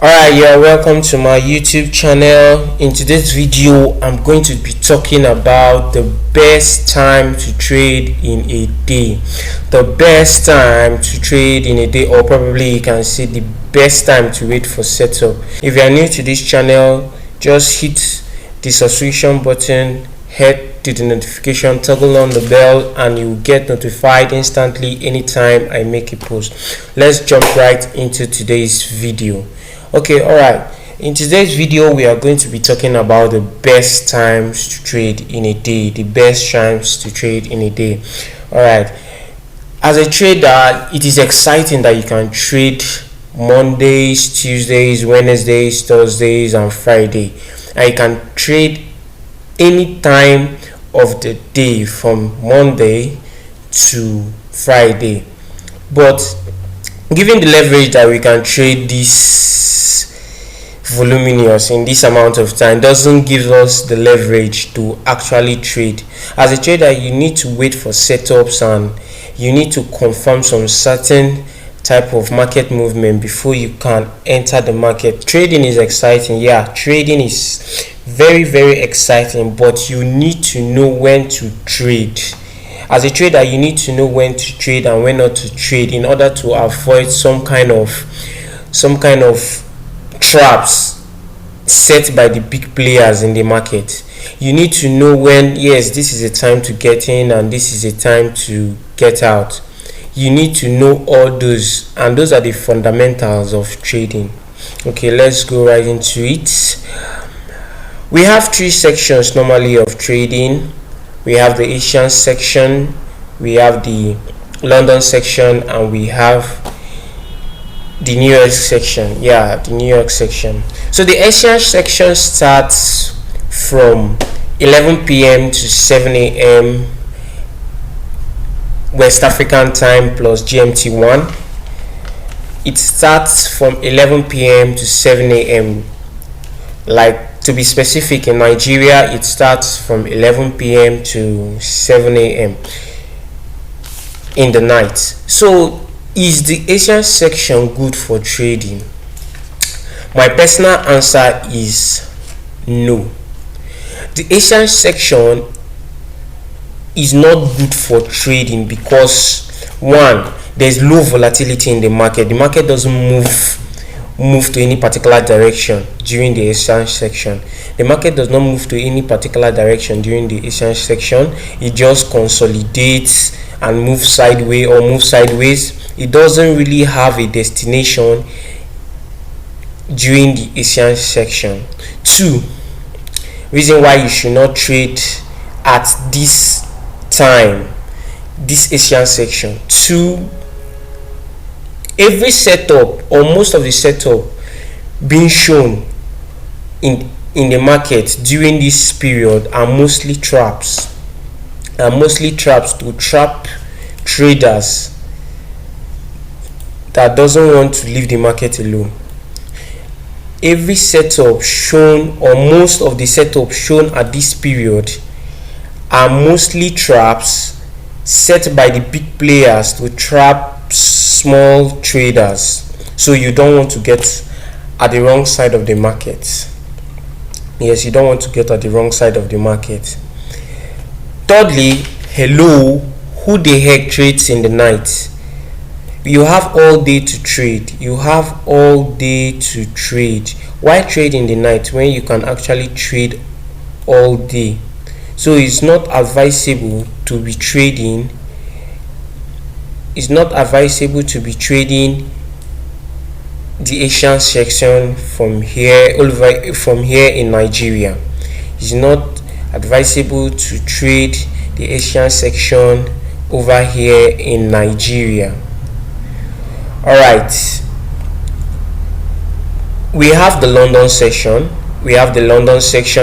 Alright, you're welcome to my YouTube channel. In today's video, I'm going to be talking about the best time to trade in a day. The best time to trade in a day, or probably you can say the best time to wait for setup. If you are new to this channel, just hit the subscription button, head to the notification, toggle on the bell, and you will get notified instantly anytime I make a post. Let's jump right into today's video. Okay, alright, in today's video we are going to be talking about the best times to trade in a day. Alright, as a trader, it is exciting that you can trade Mondays, Tuesdays, Wednesdays, Thursdays, and Friday, and you can trade any time of the day from Monday to Friday. But given the leverage that we can trade this voluminous in this amount of time doesn't give us the leverage to actually trade. As a trader, you need to wait for setups and you need to confirm some certain type of market movement before you can enter the market. Trading is exciting. Trading is very exciting, but you need to know when to trade. As a trader, you need to know when to trade and when not to trade in order to avoid some kind of traps set by the big players in the market. You need to know when, yes, this is a time to get in and this is a time to get out. You need to know all those, and those are the fundamentals of trading. Okay, let's go right into it. We have three sections normally of trading. We have the Asian section, we have the London section, and we have the New York section. The New York section. So the Asian section starts from 11 p.m. to 7 a.m. West African time plus GMT1. It starts from 11 p.m. to 7 a.m. Like, to be specific, in Nigeria it starts from 11 p.m. to 7 a.m. in the night. So is the Asian section good for trading? My personal answer is no. The Asian section is not good for trading because, one, there's low volatility in the market. The market doesn't move to any particular direction during the Asian section. The market does not move to any particular direction during the Asian section. It just consolidates and moves sideways. It doesn't really have a destination during the Asian section. Two, reason why you should not trade at this time, this Asian section. Two, every setup or most of the setup being shown in the market during this period are mostly traps to trap traders that doesn't want to leave the market alone. Every setup shown, or most of the setup shown at this period, are mostly traps set by the big players to trap small traders, so you don't want to get at the wrong side of the market. Yes, you don't want to get at the wrong side of the market. Thirdly, hello, who the heck trades in the night? You have all day to trade. Why trade in the night when you can actually trade all day? So it's not advisable to be trading. The Asian section from here in Nigeria. It's not advisable to trade the Asian section over here in Nigeria. Alright, we have the London section.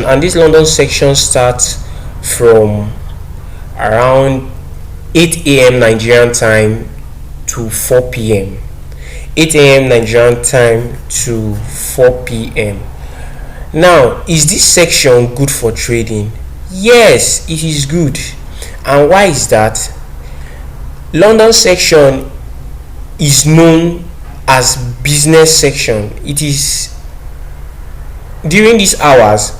And this London section starts from around 8 a.m. Nigerian time to 4 p.m. 8 a.m. Nigerian time to 4 p.m. Now, is this section good for trading? Yes, it is good. And why is that? London section is known as business section. It is during these hours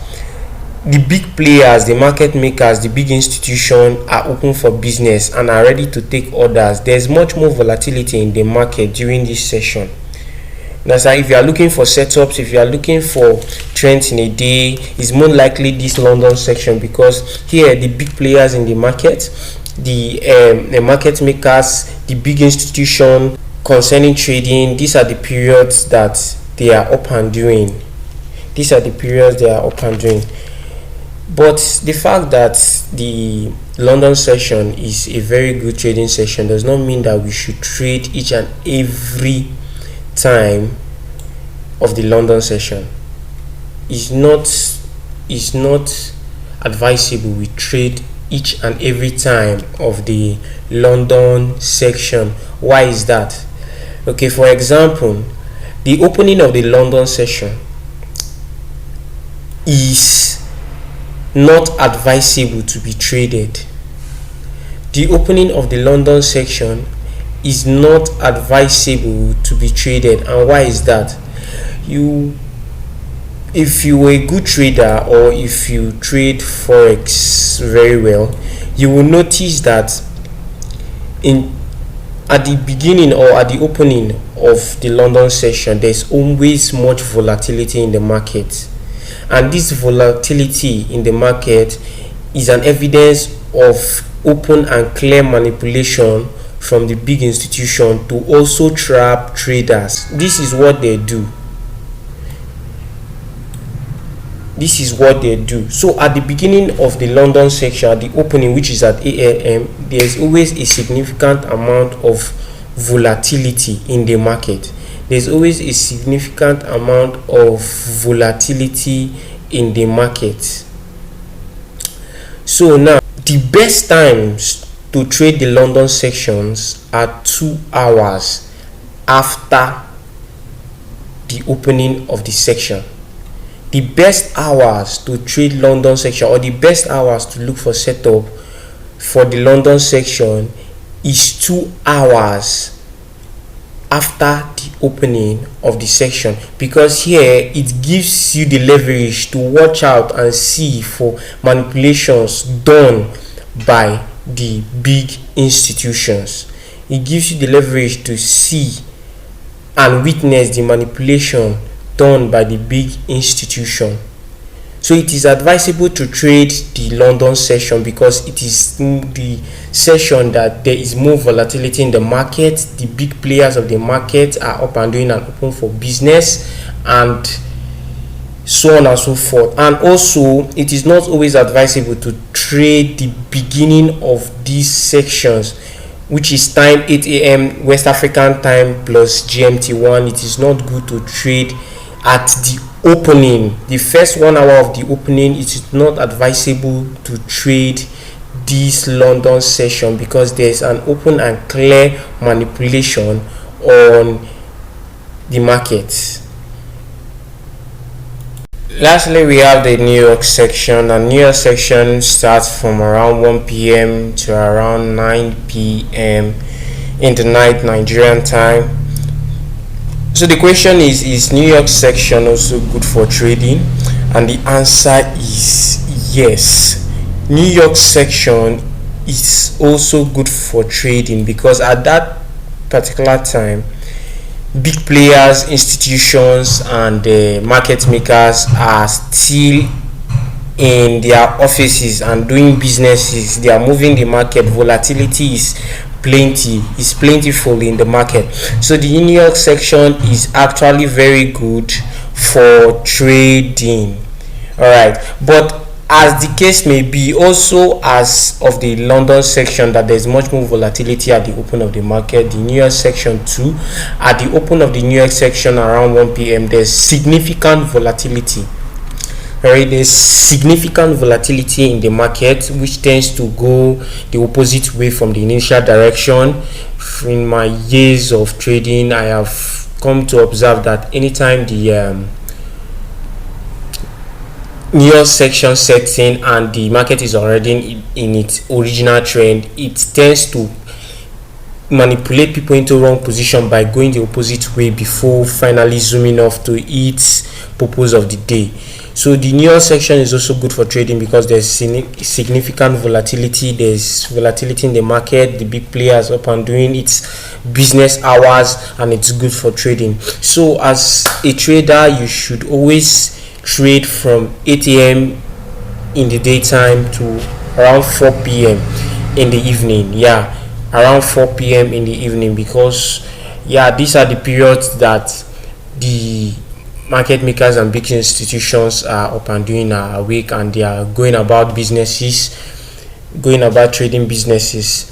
the big players, the market makers, the big institutions are open for business and are ready to take orders. There's much more volatility in the market during this session. That's why if you are looking for setups, if you are looking for trends in a day, it's more likely this London section, because here the big players in the market, the market makers, the big institution concerning trading, these are the periods that they are up and doing. These are the periods they are up and doing. But the fact that the London session is a very good trading session does not mean that we should trade each and every time of the London session. It's not advisable we trade each and every time of the London section. Why is that? Okay, for example, the opening of the London session is not advisable to be traded. The opening of the London section is not advisable to be traded. And why is that? If you were a good trader, or if you trade forex very well, you will notice that at the beginning or at the opening of the London session, there's always much volatility in the market. And this volatility in the market is an evidence of open and clear manipulation from the big institution to also trap traders. This is what they do. So at the beginning of the London section, at the opening, which is at 8 a.m., there's always a significant amount of volatility in the market. There's always a significant amount of volatility in the market. So now the best times to trade the London sections are 2 hours after the opening of the section. The best hours to trade London section, or the best hours to look for setup for the London section, is 2 hours after the opening of the section, because here it gives you the leverage to watch out and see for manipulations done by the big institutions. It gives you the leverage to see and witness the manipulation done by the big institution. So it is advisable to trade the London session because it is the session that there is more volatility in the market. The big players of the market are up and doing and open for business, and so on and so forth. And also, it is not always advisable to trade the beginning of these sections, which is time 8 a.m. West African time plus GMT1. It is not good to trade at the opening, the first 1 hour of the opening. It is not advisable to trade this London session because there is an open and clear manipulation on the market. Lastly, we have the New York section, and New York section starts from around 1 p.m. to around 9 p.m. in the night Nigerian time. So the question is New York section also good for trading? And the answer is yes. New York section is also good for trading because at that particular time, big players, institutions, and market makers are still in their offices and doing businesses. They are moving the market. Volatility is plentiful in the market. So the New York section is actually very good for trading. All right, but as the case may be, also as of the London section, that there's much more volatility at the open of the market, the New York section too, at the open of the New York section around 1 p.m. there's significant volatility. Alright, there's significant volatility in the market, which tends to go the opposite way from the initial direction. In my years of trading, I have come to observe that anytime the New York section sets in and the market is already in its original trend, it tends to manipulate people into wrong position by going the opposite way before finally zooming off to its purpose of the day. So the New York section is also good for trading because there's significant volatility. There's volatility in the market. The big players up and doing its business hours, and it's good for trading. So as a trader, you should always trade from 8 a.m. in the daytime to around 4 p.m. in the evening. Yeah, around 4 p.m. in the evening, because these are the periods that the market makers and big institutions are up and doing, are awake, and they are going about trading businesses.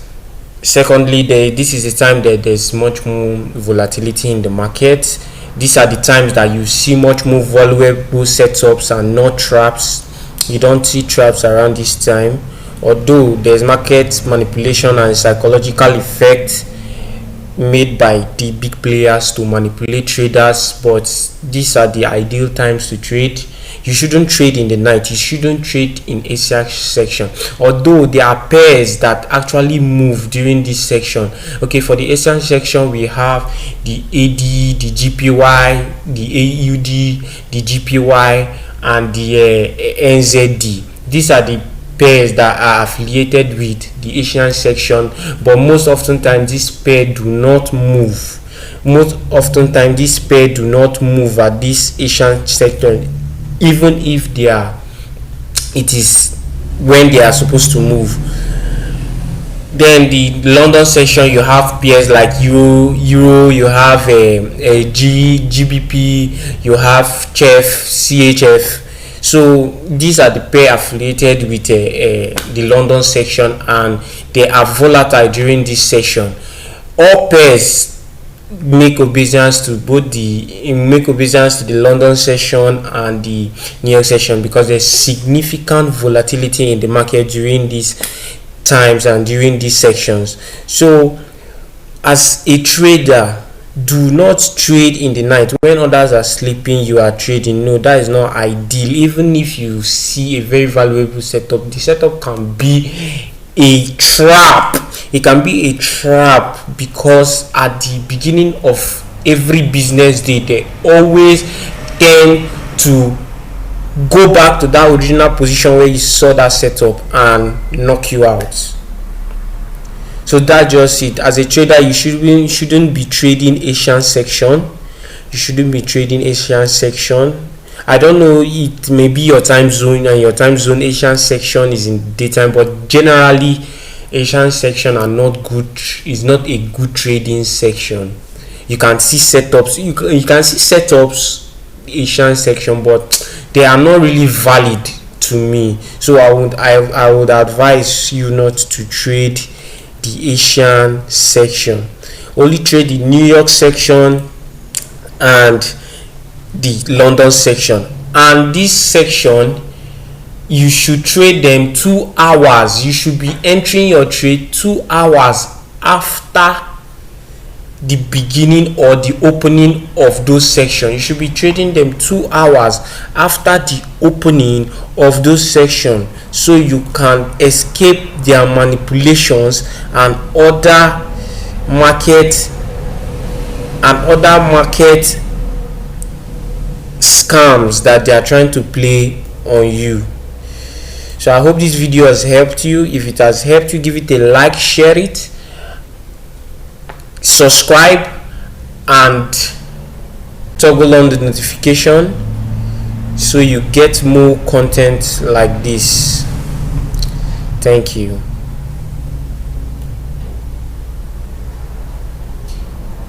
Secondly, this is the time that there's much more volatility in the market. These are the times that you see much more valuable setups and not traps. You don't see traps around this time, although there's market manipulation and psychological effect made by the big players to manipulate traders, but these are the ideal times to trade. You shouldn't trade in the night. You shouldn't trade in Asia section, although there are pairs that actually move during this section. Okay, for the Asian section, we have the AD, the GPY, the AUD, the GPY, and the NZD. These are the pairs that are affiliated with the Asian section, but most often times this pair do not move. At this Asian section, even if it is when they are supposed to move. Then the London section, you have pairs like euro, you have a GBP, you have CHF. So these are the pair affiliated with the London section, and they are volatile during this section. All pairs make obeisance to the London session and the New York session, because there's significant volatility in the market during these times and during these sections. So as a trader, do not trade in the night when others are sleeping. You are trading. No, that is not ideal. Even if you see a very valuable setup, the setup can be a trap. It can be a trap, because at the beginning of every business day, they always tend to go back to that original position where you saw that setup and knock you out. So that's just it. As a trader, you shouldn't be trading Asian section. I don't know, it may be your time zone, and your time zone Asian section is in daytime, but generally Asian section is not a good trading section. You can see setups. You can see setups Asian section, but they are not really valid to me. So I would advise you not to trade the Asian section. Only trade the New York section and the London section. And this section, you should trade them 2 hours. You should be entering your trade 2 hours after the beginning or the opening of those sections. You should be trading them 2 hours after the opening of those sections, so you can escape their manipulations and other market scams that they are trying to play on you. So I hope this video has helped you. If it has helped you, give it a like, share it, subscribe, and toggle on the notification so you get more content like this. Thank you.